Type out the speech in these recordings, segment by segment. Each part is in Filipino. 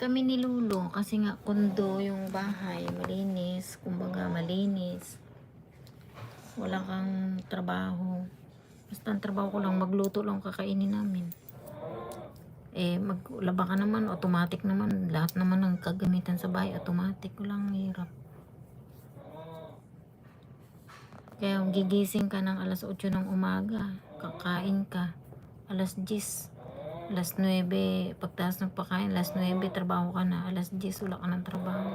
Kami ni Lolo, kasi nga kondo yung bahay, malinis, kumbaga malinis. Wala kang trabaho. Basta ang trabaho ko lang, magluto lang kakainin namin. Maglaba ka naman, automatic naman. Lahat naman ng kagamitan sa bahay, automatic. Walang hirap. Kaya gigising ka ng alas 8 ng umaga, kakain ka, alas 10, alas 9, pagtaas ng pagkain, alas 9, trabaho ka na, alas 10, wala ka ng trabaho.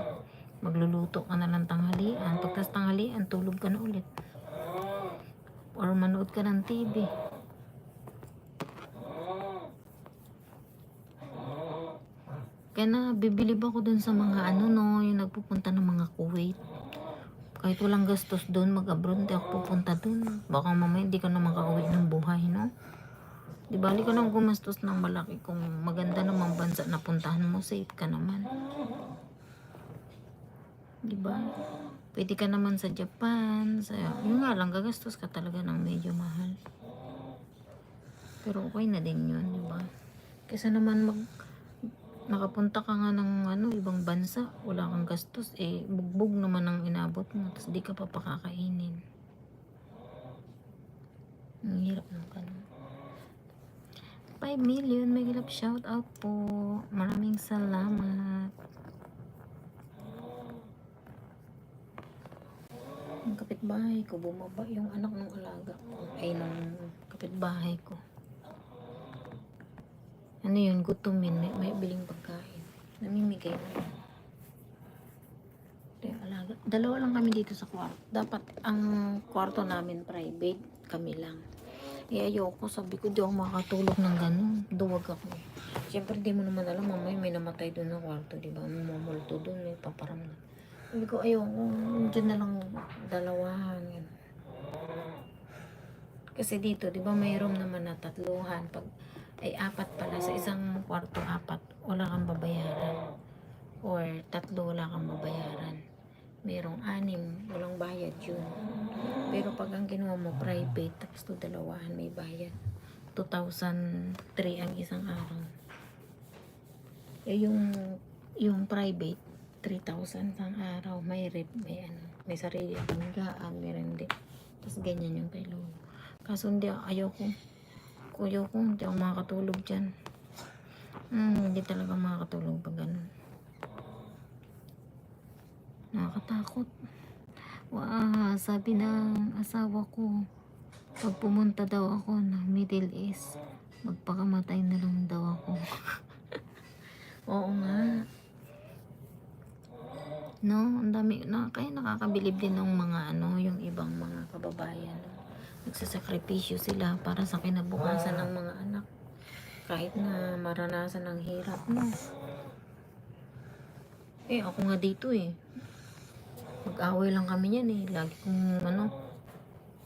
Magluluto ka na lang tanghalian, pagtaas tanghalian, tulog ka na ulit. Or manood ka ng TV. Kaya na, bibilib ako dun sa mga yung nagpupunta ng mga Kuwait. Kahit walang gastos doon, mag-abroad, hindi ako pupunta doon. Baka mamaya hindi ka na makauwi ng buhay, no? Di bali ka nang gumastos ng malaki kung maganda namang bansa na puntahan mo, safe ka naman. Di ba? Pwede ka naman sa Japan, yun nga lang, gagastos ka talaga ng medyo mahal. Pero okay na din yun, di ba? Kaysa naman nakapunta ka nga ng ibang bansa, wala kang gastos, bugbog naman ang inabot mo, tapos di ka pa pakakainin. Ang hirap ng ganun. 5 million, may gilap shout out po. Maraming salamat. Ang kapitbahay ko, bumaba yung anak ng alaga ko, ng kapitbahay ko. Ano yun, gutom yun, may biling pagkain. Namimigay na yun. Alaga. Dalawa lang kami dito sa kwarto. Dapat ang kwarto namin private, kami lang. Ayoko, sabi ko, di ako makatulog ng ganun. Duwag ako. Siyempre, di mo naman alam, mamaya may namatay doon na kwarto, di ba? Mamulto doon, may paparamdam. Sabi ko, ayoko, dyan na lang dalawahan. Yan. Kasi dito, di ba, may room naman na tatluhan. Pag ay 4 pala, sa isang kwarto 4, wala kang babayaran. Or 3, wala kang babayaran. Merong 6, walang bayad yun. Pero pag ang ginawa mo private, tapos to dalawahan, may bayad. 2,003 ang isang araw. Yung private, 3,000 ang araw. May rep, may sarili akong higaan, may hindi. Tapos ganyan yung kay Lolo. Kaso hindi, ayoko, hindi ako makakatulog dyan. Hindi talaga makakatulog pag ganun. Nakakatakot. Sabi ng asawa ko, pag pumunta daw ako ng Middle East, magpakamatay na lang daw ako. Oo nga. No, ang dami kaya nakakabilib din ng mga yung ibang mga kababayan. Nagsasakripisyo sila para sa kinabukasan ng mga anak. Kahit na maranasan ng hirap, no. Ako nga dito mag-away lang kami yan lagi kong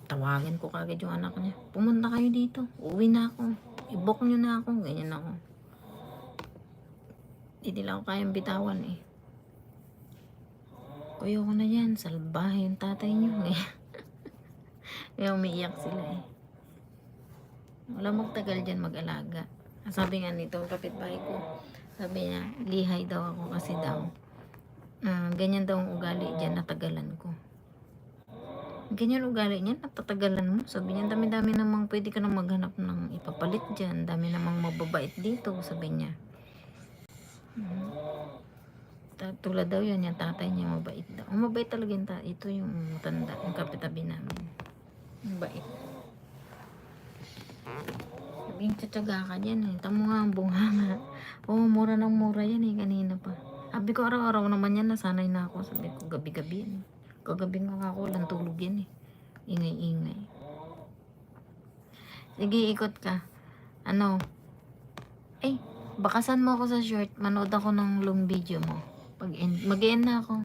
tawagan ko kagad yung anak niya, pumunta kayo dito, uwi na ako, i-book nyo na ako, ganyan ako. Hindi lang ako kayang bitawan ayoko na yan, salbahe yung tatay nyo kaya umiiyak sila wala magtagal dyan mag-alaga. Sabi nga nito kapitbahay ko, sabi niya lihay daw ako kasi daw ganyan daw ang ugali dyan, natagalan ko. Ganyan ugali niya, natatagalan mo. Sabi niya, dami-dami namang pwede ka nang maghanap ng ipapalit dyan. Dami namang mababait dito, sabi niya. Tulad daw yun, yung tatay niya mabait daw. Mabait talaga yung ito yung matanda, yung kapitabi namin. Mabait. Sabi niya, tsatsaga ka dyan Tamo nga ang bunganga. Mura ng mura yan kanina pa. Sabi ko, araw-araw naman yan, nasanay na ako. Sabi ko, gabi-gabi yan Kagabi nga ako, walang tulog yan Ingay-ingay. Sige, ikot ka. Bakasan mo ako sa short. Manood ako ng long video mo. Mag-end na ako.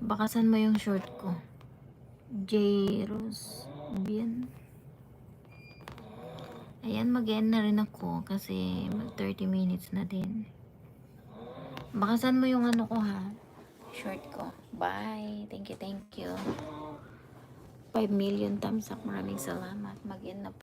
Bakasan mo yung short ko. J-Rose Bien. Ayan, mag-end na rin ako kasi 30 minutes na din. Bakasan mo yung ko short ko. Bye. Thank you. 5 million thumbs up. Maraming salamat. Mag-end na